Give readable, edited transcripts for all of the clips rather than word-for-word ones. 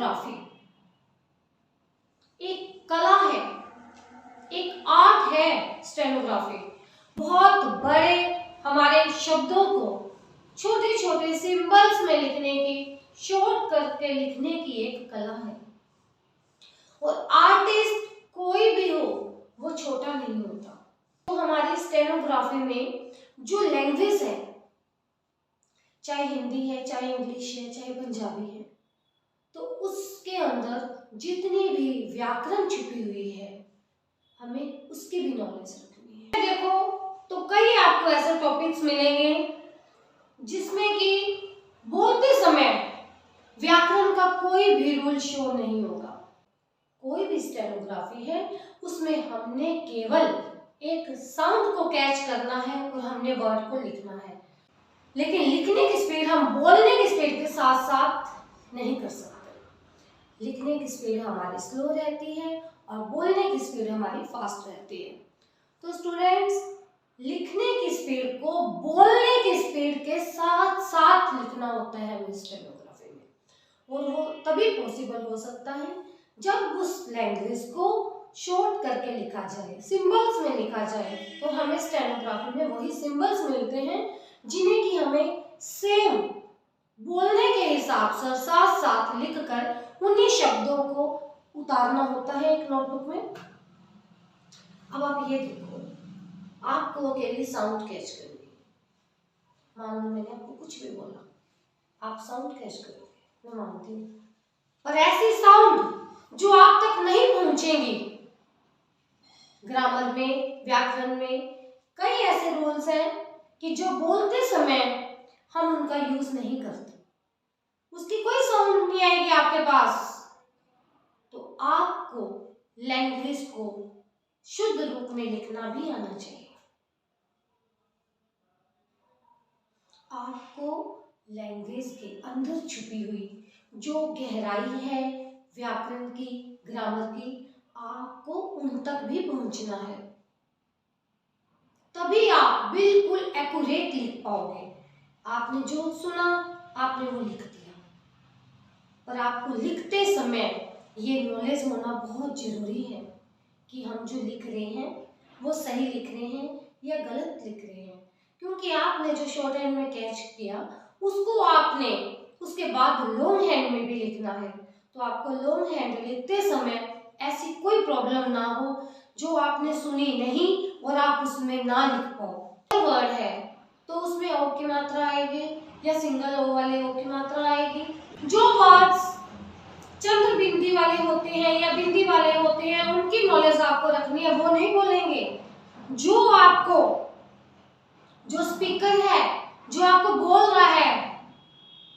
Stenography एक कला है, एक आर्ट है। स्टेनोग्राफी बहुत बड़े हमारे शब्दों को छोटे छोटे सिंबल्स में लिखने की, शॉर्ट करके लिखने की एक कला है। और आर्टिस्ट कोई भी हो वो छोटा नहीं होता। तो हमारी स्टेनोग्राफी में जो लैंग्वेज है, चाहे हिंदी है, चाहे इंग्लिश है, चाहे पंजाबी है, तो उसके अंदर जितनी भी व्याकरण छुपी हुई है हमें उसकी भी नॉलेज रखनी है। देखो तो कई आपको ऐसे टॉपिक्स मिलेंगे जिसमें कि बोलते समय व्याकरण का कोई भी रूल शो नहीं होगा। कोई भी स्टेनोग्राफी है उसमें हमने केवल एक साउंड को कैच करना है और हमने वर्ड को लिखना है। लेकिन लिखने की स्पीड हम बोलने की स्पीड के साथ साथ नहीं कर सकते। लिखने की स्पीड हमारी स्लो रहती है और बोलने की स्पीड हमारी फास्ट रहती है। तो स्टूडेंट्स, लिखने की स्पीड को बोलने की स्पीड के साथ साथ लिखना होता है हमें स्टेनोग्राफी में। और वो तभी पॉसिबल हो सकता है जब उस लैंग्वेज को शॉर्ट करके लिखा जाए, सिंबल्स में लिखा जाए। तो हमें स्टेनोग्राफी में वही सिंबल्स मिलते हैं जिन्हें कि हमें सेम बोलने के हिसाब से साथ साथ लिखकर उन्हीं शब्दों को उतारना होता है एक नोटबुक में। अब आप ये देखो, आपको अकेली साउंड कैच करनी है। मान लो मैंने आपको कुछ भी बोला, आप साउंड कैच करोगे, मैं मानती हूँ, और ऐसी साउंड जो आप तक नहीं पहुंचेंगी। ग्रामर में, व्याकरण में कई ऐसे रूल्स हैं कि जो बोलते समय हम उनका यूज नहीं करते, उसकी कोई साउंड नहीं आएगी आपके पास। तो आपको लैंग्वेज को शुद्ध रूप में लिखना भी आना चाहिए। आपको लैंग्वेज के अंदर छुपी हुई जो गहराई है व्याकरण की, ग्रामर की, आपको उन तक भी पहुंचना है। तभी आप बिल्कुल एक्यूरेट लिख पाओगे। आपने जो सुना आपने वो लिख दिया, पर आपको लिखते समय ये नॉलेज होना बहुत जरूरी है कि हम जो लिख रहे हैं वो सही लिख रहे हैं या गलत लिख रहे हैं। क्योंकि आपने जो शॉर्ट हैंड में कैच किया उसको आपने उसके बाद लॉन्ग हैंड में भी लिखना है। तो आपको लॉन्ग हैंड लिखते समय ऐसी कोई प्रॉब्लम ना हो जो आपने सुनी नहीं और आप उसमें ना लिख पाओ। वर्ड है तो उसमें ओ की मात्रा आएगी या सिंगल ओ वाले ओ की मात्रा आएगी। जो वर्ड्स चंद्र बिंदी वाले होते हैं या बिंदी वाले होते हैं उनकी नॉलेज आपको रखनी है, वो नहीं बोलेंगे। जो स्पीकर है, जो आपको बोल रहा है,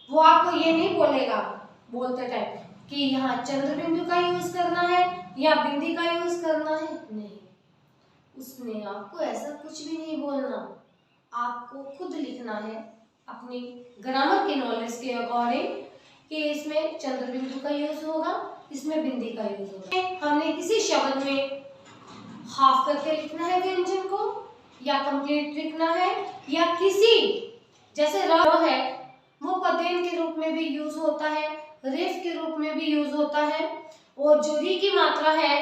वो आपको ये नहीं बोलेगा बोलते टाइम कि यहाँ चंद्र बिंदु का यूज करना है या बिंदी का यूज करना है। नहीं, उसने आपको ऐसा कुछ भी नहीं बोलना। आपको खुद लिखना है अपनी ग्रामर की नॉलेज के अकॉर्डिंग कि इसमें चंद्र बिंदु का यूज होगा, इसमें बिंदी का यूज होगा। हमने किसी शब्द में हाफ करके लिखना है व्यंजन को या कंप्लीट लिखना है, या किसी जैसे र है वो पदेन के रूप में भी यूज होता है, रेफ के रूप में भी यूज होता है। और जो री की मात्रा है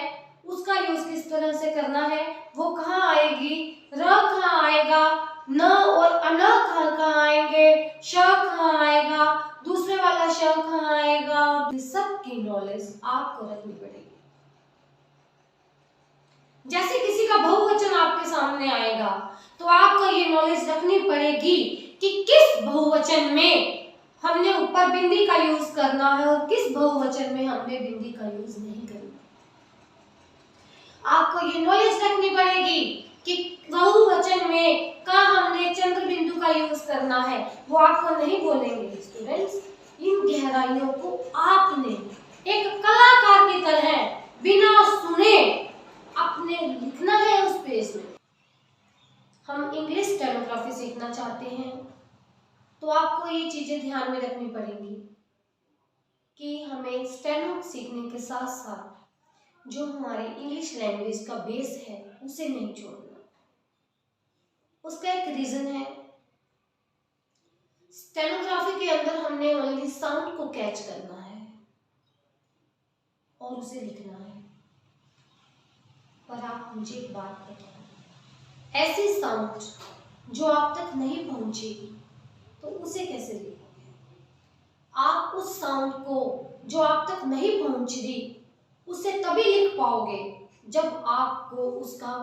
उसका यूज किस तरह से करना है, वो कहाँ आएगी, र कहाँ आएगा, न और अन कहाँ आएंगे, श कहाँ आएगा, दूसरे वाला श कहाँ आएगा। इस सब की नॉलेज आपको रखनी पड़ेगी। जैसे किसी का बहुवचन आपके सामने आएगा तो आपको ये नॉलेज रखनी पड़ेगी कि किस बहुवचन में हमने ऊपर बिंदी का यूज करना है और किस बहुवचन में हमने बिंदी का यूज नहीं करना। आपको ये नॉलेज रखनी पड़ेगी कि बहुवचन में कहाँ हमने चंद्र बिंदु का यूज करना है, वो आपको नहीं बोलेंगे। स्टूडेंट्स, इन गहराइयों को आपने एक कलाकार की तरह बिना सुने अपने लिखना है उस पेज में। हम इंग्लिश स्टेनोग्राफी सीखना चाहते हैं तो आपको ये चीजें ध्यान में रखनी पड़ेंगी कि हमें स्टेनो सीखने के साथ साथ जो हमारी इंग्लिश लैंग्वेज का बेस है उसे नहीं छोड़ना। उसका एक रीजन है, स्टेनोग्राफी के अंदर हमने ओनली साउंड को कैच करना है, और उसे लिखना है। पर आप मुझे एक बात बताओ, ऐसी साउंड जो आप तक नहीं पहुंची तो उसे कैसे लिखोगे? आप उस साउंड को जो आप तक नहीं पहुंच रही उसे तभी लिख पाओगे जब आपको उसका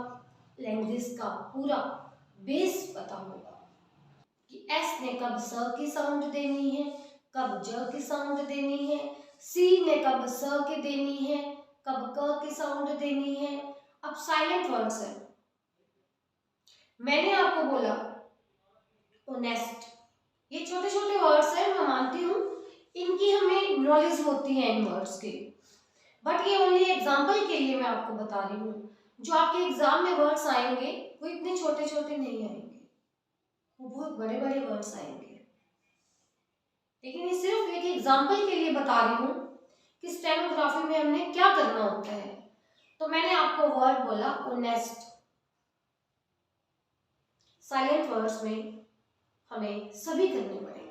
लैंग्वेज का पूरा बेस पता होगा कि एस ने कब स की साउंड देनी है, कब ज की साउंड देनी है, सी ने कब स की देनी है, कब क की साउंड देनी है। अब साइलेंट वर्ड्स है, मैंने आपको बोला ओनेस्ट, ये छोटे छोटे वर्ड्स हैं, मैं मानती हूँ इनकी हमें नॉलेज होती है इन वर्ड्स की, बट ये ओनली एग्जाम्पल के लिए मैं आपको बता रही हूँ। जो आपके एग्जाम में वर्ड्स आएंगे वो इतने छोटे छोटे नहीं आएंगे, वो बहुत बड़े बड़े वर्ड्स आएंगे। लेकिन ये सिर्फ एक एग्जाम्पल के लिए बता रही हूँ कि स्टेनोग्राफी में हमने क्या करना होता है। तो मैंने आपको वर्ड बोला ओनेस्ट, साइलेंट वर्ड्स में हमें सभी करने पड़ेंगे।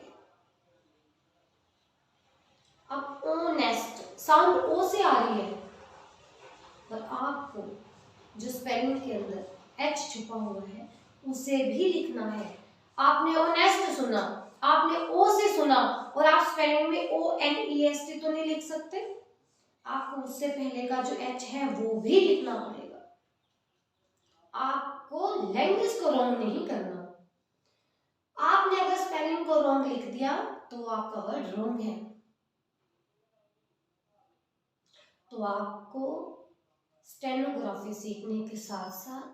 अब ओनेस्ट साउंड ओ से आ रही है, पर आपको जो स्पेलिंग के अंदर एच छुपा हुआ है उसे भी लिखना है। आपने ओनेस्ट सुना, आपने ओ से सुना और आप स्पेलिंग में ONEST तो नहीं लिख सकते, आपको उससे पहले का जो एच है वो भी लिखना पड़ेगा। आपको लैंग्वेज को रॉन्ग नहीं करना। आपने अगर स्पेलिंग को रॉन्ग लिख दिया तो आपका वर्ड रॉन्ग है। तो आपको स्टेनोग्राफी सीखने के साथ साथ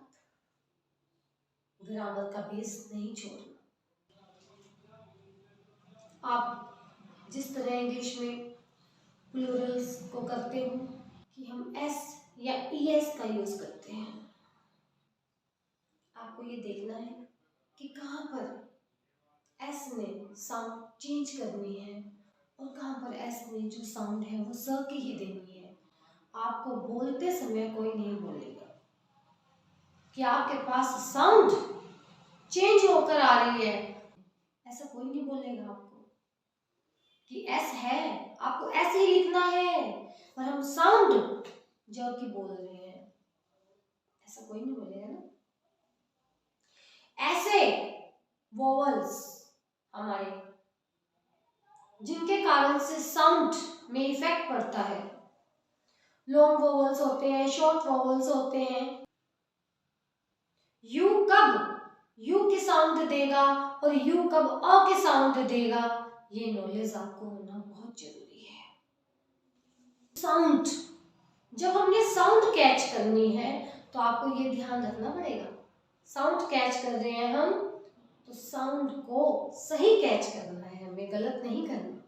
ग्रामर का बेस नहीं छोड़ना। आप जिस तरह इंग्लिश में प्लूरल्स को करते हो कि हम एस या ES का यूज करते हैं, आपको ये देखना है कि कहाँ पर एस ने साउंड चेंज करनी है और कहाँ पर एस ने जो साउंड है वो स की ही देनी है। आपको बोलते समय कोई नहीं बोलेगा कि आपके पास साउंड चेंज होकर आ रही है, ऐसा कोई नहीं बोलेगा आपको कि एस है, आपको ऐसे ही लिखना है पर हम साउंड ज की बोल रहे हैं, ऐसा कोई नहीं बोलेगा ना। ऐसे वोवल्स हमारे जिनके कारण से साउंड में इफेक्ट पड़ता है, लॉन्ग वोवल्स होते हैं, शॉर्ट वोवल्स होते हैं। यू कब यू की साउंड देगा और यू कब अ की साउंड देगा, ये नॉलेज आपको होना बहुत जरूरी है। साउंड, जब हमने साउंड कैच करनी है तो आपको ये ध्यान रखना पड़ेगा, साउंड कैच कर रहे हैं हम तो साउंड को सही कैच करना है, हमें गलत नहीं करना।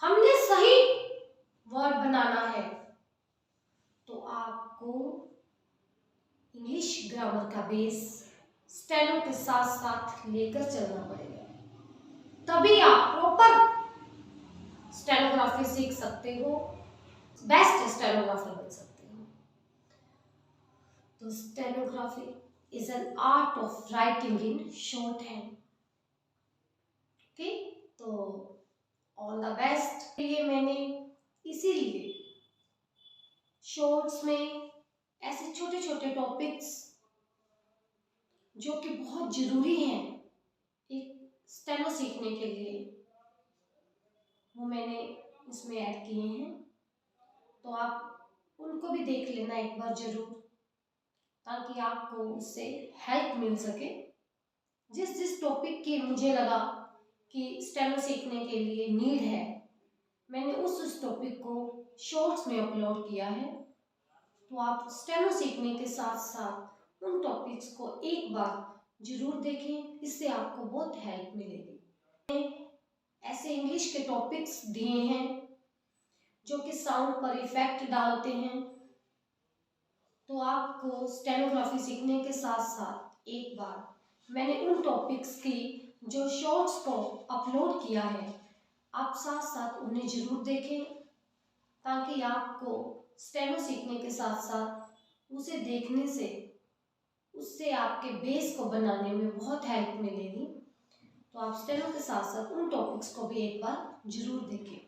हमने सही वर्ड बनाना है तो आपको इंग्लिश ग्रामर का बेस स्टेनो के साथ साथ लेकर चलना पड़ेगा, तभी आप प्रॉपर स्टेनोग्राफी सीख सकते हो, बेस्ट स्टेनोग्राफर बन सकते हो। तो stenography is an art of writing in short hand. Okay, तो ऑल द बेस्ट। ये मैंने इसीलिए शॉर्ट्स में ऐसे छोटे छोटे टॉपिक्स जो कि बहुत जरूरी हैं एक स्टेनो सीखने के लिए, वो मैंने इसमें ऐड किए हैं। तो आप उनको भी देख लेना एक बार जरूर, ताकि आपको उससे हेल्प मिल सके। जिस जिस टॉपिक की मुझे लगा कि स्टेनो सीखने के लिए नीड है, मैंने उस टॉपिक को शॉर्ट्स में अपलोड किया है। तो आप स्टेनो सीखने के साथ साथ उन टॉपिक्स को एक बार जरूर देखें, इससे आपको बहुत हेल्प मिलेगी। ऐसे इंग्लिश के टॉपिक्स दिए हैं जो कि साउंड पर इफेक्ट डालते हैं, तो आपको स्टेनोग्राफी सीखने के साथ साथ एक बार मैंने उन टॉपिक्स की जो शॉर्ट्स को अपलोड किया है, आप साथ साथ उन्हें जरूर देखें, ताकि आपको स्टेनो सीखने के साथ साथ उसे देखने से उससे आपके बेस को बनाने में बहुत हेल्प मिलेगी। तो आप स्टेनो के साथ साथ उन टॉपिक्स को भी एक बार जरूर देखें।